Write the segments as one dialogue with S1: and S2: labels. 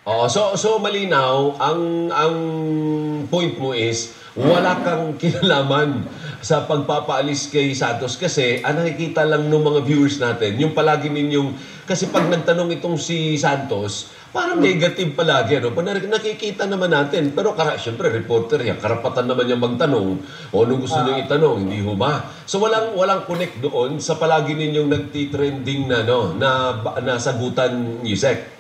S1: Oo, so malinaw, ang point mo is wala kang kinalaman sa pagpapaalis kay Santos kasi ang nakikita lang ng mga viewers natin, yung palagi ninyong, kasi pag nagtanong itong si Santos, parang negative palagi, ano? Pag nakikita naman natin, pero syempre reporter yan, karapatan naman niya magtanong o anong gusto niyo itanong, hindi ho ba? So walang connect doon sa palagi ninyong nagtitrending na, no, na sagutan, Yusek.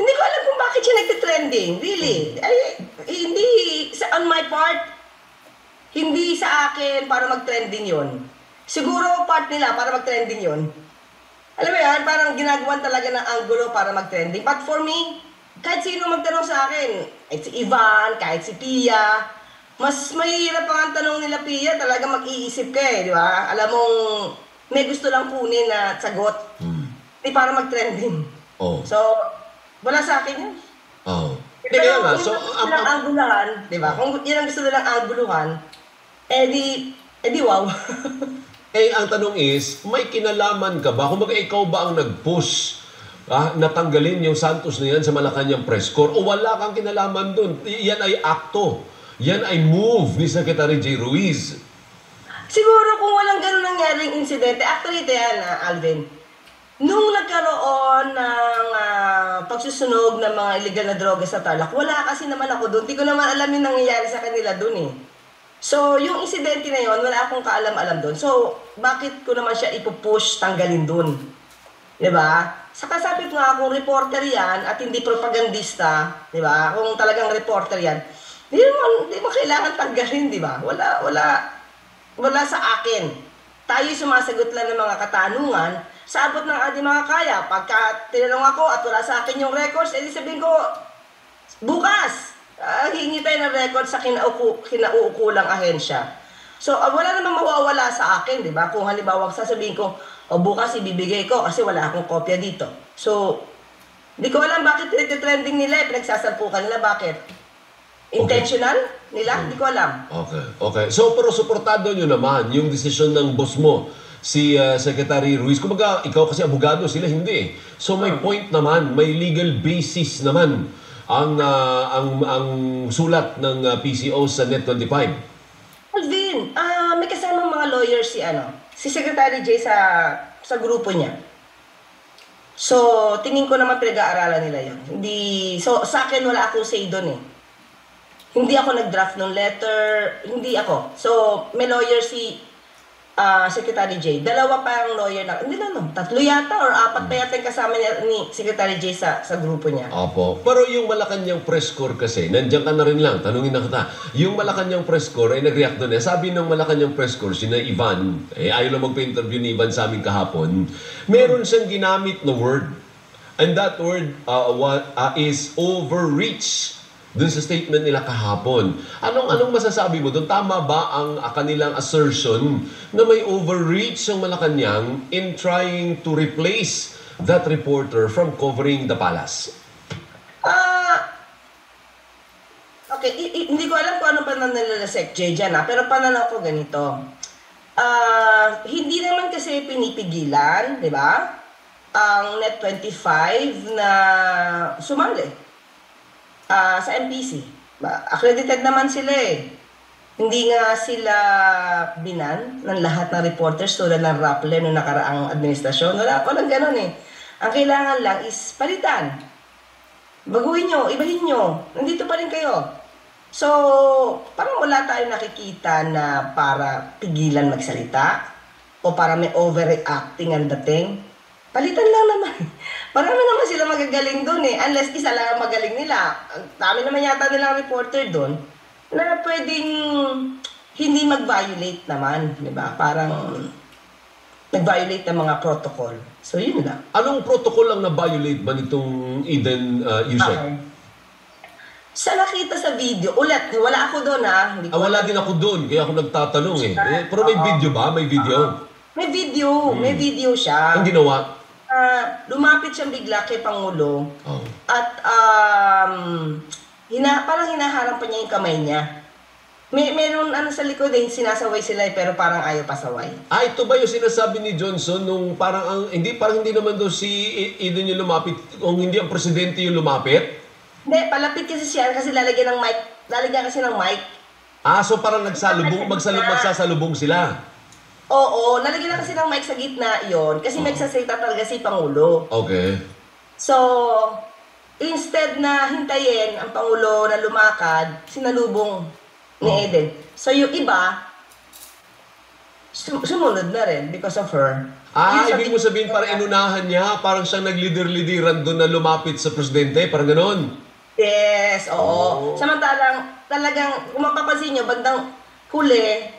S2: Hindi ko alam kung bakit siya nagtitrending. Really. Ay, hindi, on my part, hindi sa akin para mag-trending yon. Siguro part nila para mag-trending yon. Alam mo yan, parang ginagawan talaga ng angulo para mag-trending. But for me, kahit sino magtanong sa akin, kahit si Ivan, kahit si Pia, mas mahirap pa ang tanong nila, Pia, talaga mag-iisip ka di ba? Alam mong may gusto lang kunin na sagot. Hindi para mag-trending.
S1: Oh.
S2: So, wala sa akin yun.
S1: Oh.
S2: Pero kung so, gusto nilang anguluhan, di ba? Kung yun ang gusto nilang anguluhan, di wow.
S1: Ang tanong is, may kinalaman ka ba? Kung ikaw ba ang nag-push natanggalin yung Santos na yan sa Malacanang press corps o wala kang kinalaman dun? Yan ay akto. Yan ay move ni Secretary J. Ruiz.
S2: Siguro kung walang ganun nangyaring insidente, actually ito yan, Alvin. Nung nagkaroon ng pagsusunog ng mga illegal na droga sa Tarlac, wala kasi naman ako doon. Hindi ko naman alam yung nangyayari sa kanila doon eh. So, yung insidente na yon, wala akong kaalam-alam doon. So, bakit ko naman siya ipupush tanggalin doon? Diba? Saka sabi ko nga, kung reporter yan at hindi propagandista, diba? Kung talagang reporter yan, hindi mo kailangan tanggalin, diba? Wala sa akin. Tayo sumasagot lang ng mga katanungan sa abot ng ating mga kaya. Pagka tinanong ako at wala sa akin yung records, edi sabihin ko, bukas, hingi tayo ng records sa kinauukulang ahensya. So, wala namang mawawala sa akin, di ba? Kung halimbawa sasabihin ko, bukas ibibigay ko kasi wala akong kopya dito. So, hindi ko alam bakit trending nila, pinagsasalpukan nila, bakit? Intentional nila? Hindi ko alam.
S1: Okay. So, pero suportado nyo naman yung desisyon ng boss mo, si Secretary Ruiz. Kumbaga, ikaw kasi abogado, sila hindi. So, may point naman, may legal basis naman ang sulat ng PCO sa Net25.
S2: Alvin, may kasamang mga lawyers si Secretary J sa grupo niya. So, tingin ko naman pinag-aaralan nila yun. So, sa akin wala akong say doon eh. Hindi ako nag-draft ng letter, hindi ako. So, may lawyer si Secretary J. Dalawa pa ang lawyer na, hindi na 3 yata or 4 pa yata yung kasama ni Secretary J sa grupo niya.
S1: Opo. Pero yung Malacanang press corps kasi, nandiyan ka na rin lang, tanungin na kita. Yung Malacanang press corps ay nag-react doon. Sabi ng Malacanang press corps, sina Ivan, ayaw lang magpa-interview ni Ivan sa amin kahapon, meron siyang ginamit na word. And that word is overreach. Doon sa statement nila kahapon. Anong masasabi mo doon? Tama ba ang kanilang assertion na may overreach ang Malacanang in trying to replace that reporter from covering the palace?
S2: Okay, hindi ko alam kung ano pa nila Sec J dyan pero pananaw ko ganito. Hindi naman kasi pinipigilan, di ba? Ang Net25 na sumali. Sa MPC. Accredited naman sila eh. Hindi nga sila binan ng lahat ng reporters tulad ng Rappler noong nakaraang administrasyon. Walang ganun eh. Ang kailangan lang is palitan. Baguhin nyo, ibahin nyo. Nandito pa rin kayo. So, parang wala tayong nakikita na para pigilan magsalita o para may overreacting ang dating. Palitan lang naman. Marami naman sila magagaling doon eh. Unless isa lang ang magaling nila. Dami naman yata nilang reporter doon na pwedeng hindi mag-violate naman. Diba? Parang nag-violate ng mga protocol. So, yun lang.
S1: Anong protocol ang na-violate ba nitong Eden Yusek?
S2: Sa nakita sa video, ulit, wala ako doon ha.
S1: Wala din ako doon, kaya ako nagtatanong eh. Pero may video ba? May video?
S2: May video. May video siya.
S1: Ang ginawa?
S2: Lumapit siyang bigla kay Pangulo at parang hinaharang pa niya yung kamay niya. Meron sa likod sinasaway sila pero parang ayaw pasaway.
S1: Ito ba yung sinasabi ni Johnson nung parang hindi naman daw si Eden yung lumapit, kung hindi ang presidente yung lumapit?
S2: Hindi, palapit kasi siya kasi lalagyan ng mic. Lalagyan kasi ng mic.
S1: So parang magsasalubong sila.
S2: Oo, lalagyan na kasi ng mic sa gitna yon kasi magsasalita talaga si Pangulo.
S1: Okay.
S2: So, instead na hintayin ang Pangulo na lumakad, sinalubong ni Eden. So, yung iba, sumunod na rin because of her.
S1: Ibig mo sabihin parang inunahan niya, parang siyang naglider-lidiran doon na lumapit sa presidente, parang ganon.
S2: Yes, oo. Samantalang, talagang, kung mapapansin nyo, bandang huli,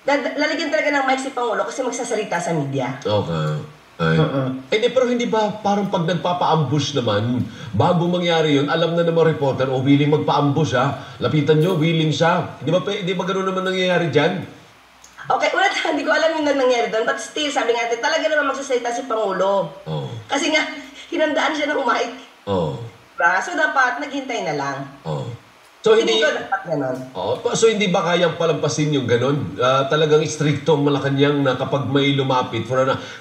S2: lalagyan talaga ng mic si Pangulo kasi magsasalita sa media.
S1: Okay. Pero hindi ba parang pag nagpapa-ambush naman, bago mangyari yun, alam na naman reporter, willing magpa-ambush lapitan nyo, willing siya. Di ba gano'n naman nangyayari dyan?
S2: Okay, hindi ko alam yung nangyari doon, but still, sabi nga natin, talaga naman magsasalita si Pangulo. Kasi nga, hinandaan siya ng mic. So, dapat, naghintay na lang.
S1: So,
S2: hindi ko dapat ganon.
S1: So, hindi ba kayang palampasin yung ganon? Talagang stricto ang Malacanang na kapag may lumapit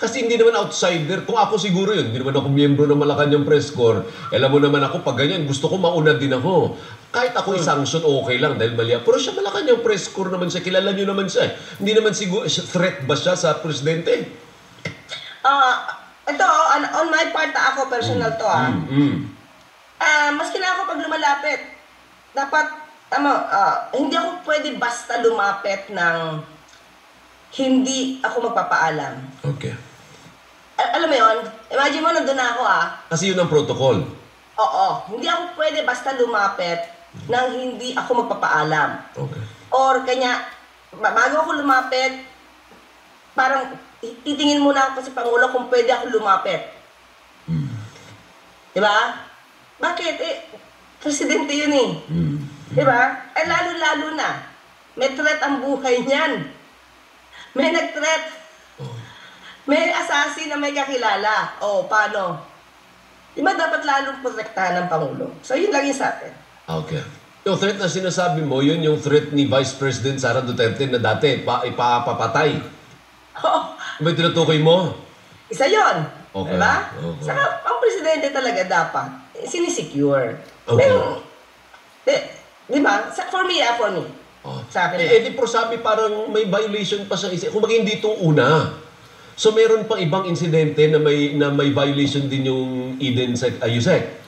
S1: kasi hindi naman outsider. Kung ako siguro yun, hindi naman ako miyembro ng Malacanang Press Corps. Alam mo naman ako, pag ganyan, gusto ko mauna din ako. Kahit ako i-sanction, okay lang dahil mali. Pero siya Malacanang Press Corps naman siya. Kilala nyo naman siya. Hindi naman siguro, threat ba siya sa presidente?
S2: Ito, on my part, ako personal to maski na ako pag lumalapit, dapat, hindi ako pwede basta lumapit ng hindi ako magpapaalam.
S1: Okay.
S2: Alam mo yun? Imagine mo, nandun na ako
S1: Kasi yun ang protocol.
S2: Oo. Hindi ako pwede basta lumapit ng hindi ako magpapaalam.
S1: Okay.
S2: Or kanya, bago ako lumapit, parang titingin muna ako sa Pangulo kung pwede ako lumapit. Diba? Bakit? Presidente yun Diba? Lalo-lalo na. May threat ang buhay niyan. May nag-threat. May assassin na may kakilala. Paano? Diba dapat lalong protektahan ng Pangulo? So, yun lang yung sa atin.
S1: Okay. Yung threat na sinasabi mo, yun yung threat ni Vice President Sara Duterte na dati ipapatay. May tinutukoy mo?
S2: Isa yun.
S1: Okay.
S2: Diba?
S1: Okay.
S2: Saka, ang presidente talaga dapat sinisecure.
S1: Okay.
S2: Pero, diba? For me. Sa akin.
S1: Pero sabi parang may violation pa siya. Kung hindi itong una. So meron pang ibang insidente na may violation din yung Eden Yusek.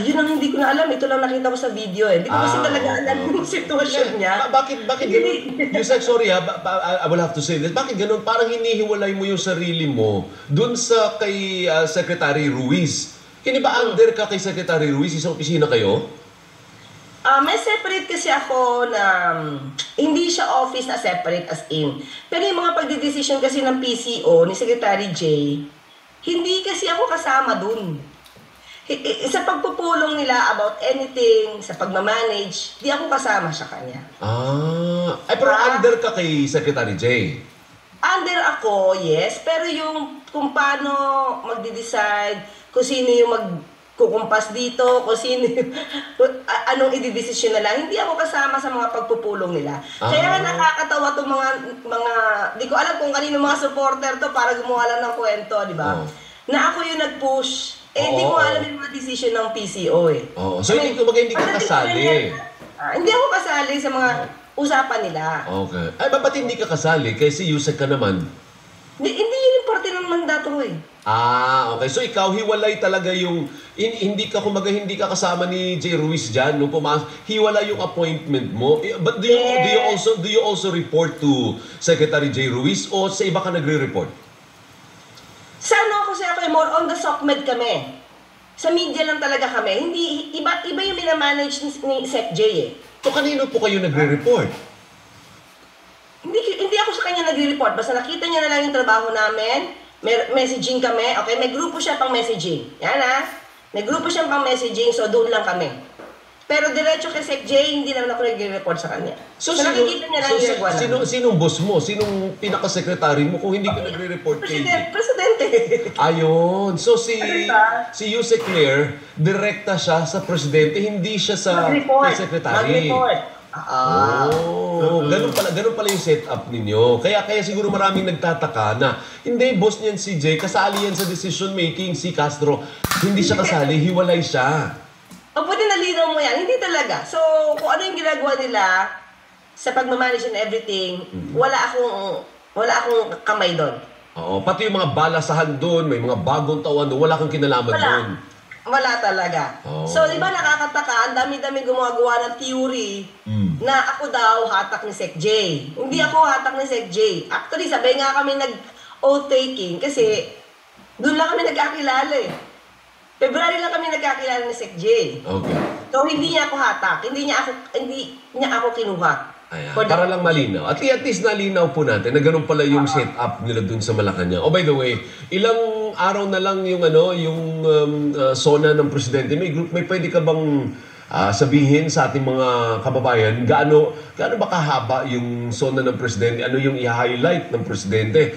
S2: Yun ang hindi ko na alam. Ito lang nakita ko sa video Hindi ko kasi talaga alam yung sitwasyon niya.
S1: Bakit ganun? Yusek, sorry I will have to say this. Bakit ganun? Parang hinihiwalay mo yung sarili mo dun sa kay Secretary Ruiz. Hindi ba under ka kay Secretary Ruiz? Isang opisina kayo?
S2: May separate kasi ako na hindi siya office na separate as in. Pero yung mga pagdidesisyon kasi ng PCO ni Secretary J, hindi kasi ako kasama dun. Sa pagpupulong nila about anything, sa pagmamanage, di ako kasama sa kanya.
S1: Pero under ka kay Secretary J?
S2: Under ako, yes. Pero yung kung paano magde-decide, kung sino yung magkukumpas dito, kung sino anong ididesisyon na lang, hindi ako kasama sa mga pagpupulong nila. Kaya nakakatawa itong mga, di ko alam kung kanino mga supporter to para gumawa lang ng kwento, di ba? Na ako yung nag-push. Hindi ko alam yung mga decision ng PCO
S1: So hindi ka kasali?
S2: Hindi ako kasali sa mga usapan nila.
S1: Okay. Ba't hindi ka kasali? Kasi Yusek ka naman.
S2: Hindi yun yung parte ng mandato ko
S1: Okay. So ikaw, hiwalay talaga yung, hindi ka kasama ni J. Ruiz dyan, nung hiwalay yung appointment mo. But do you also report to Secretary J. Ruiz o sa iba ka nagre-report?
S2: Ako more on the SOCMED kami. Sa media lang talaga kami. Hindi, iba yung minamanage ni Sec J
S1: So kanino po kayo nagre-report?
S2: Hindi ako sa kanya nagre-report. Basta nakita niya na lang yung trabaho namin. May messaging kami. Okay, may grupo siya pang messaging. Yan May grupo siya pang messaging, so doon lang kami. Pero diretso kay Sec J, hindi naman ako nag-report sa kanya. So nakikita niya lang yung nagwa namin.
S1: Sinong boss mo? Sinong pinaka-secretary mo kung hindi ka nagre-report kay
S2: Presidente.
S1: Ayun. So si Yusek Claire, direkta siya sa presidente, hindi siya sa secretary.
S2: Mag-report.
S1: Ganun pala yung setup ninyo. Kaya siguro maraming nagtataka na hindi, boss niyan si Jay, kasali yan sa decision making, si Castro. Hindi siya kasali, hiwalay siya.
S2: Mabuti nalinaw mo yan. Hindi talaga. So, kung ano yung ginagawa nila sa pagmamanage and everything, wala akong kamay doon.
S1: Oo, pati yung mga balasahan doon, may mga bagong tauhan doon, wala kang kinalaman
S2: Wala.
S1: doon.
S2: Wala talaga.
S1: Oh.
S2: So, di ba nakakataka, ang dami-dami gumagawa ng theory na ako daw hatak ni Sec J. Hindi ako hatak ni Sec J. Actually, sabay nga kami nag-oath-taking kasi doon lang kami nagkakilala eh. February lang kami nagkakilala ni Sec J.
S1: Okay.
S2: So, hindi niya ako hatak. Hindi niya ako kinuha.
S1: Ayan,
S2: For the-
S1: para lang malinaw. At least nalinaw po natin na ganun pala yung setup nila dun sa Malacanang. Oh, by the way, ilang araw na lang yung SONA ng presidente. May pwede ka bang sabihin sa ating mga kababayan gaano ba kahaba yung SONA ng presidente? Ano yung i-highlight ng presidente?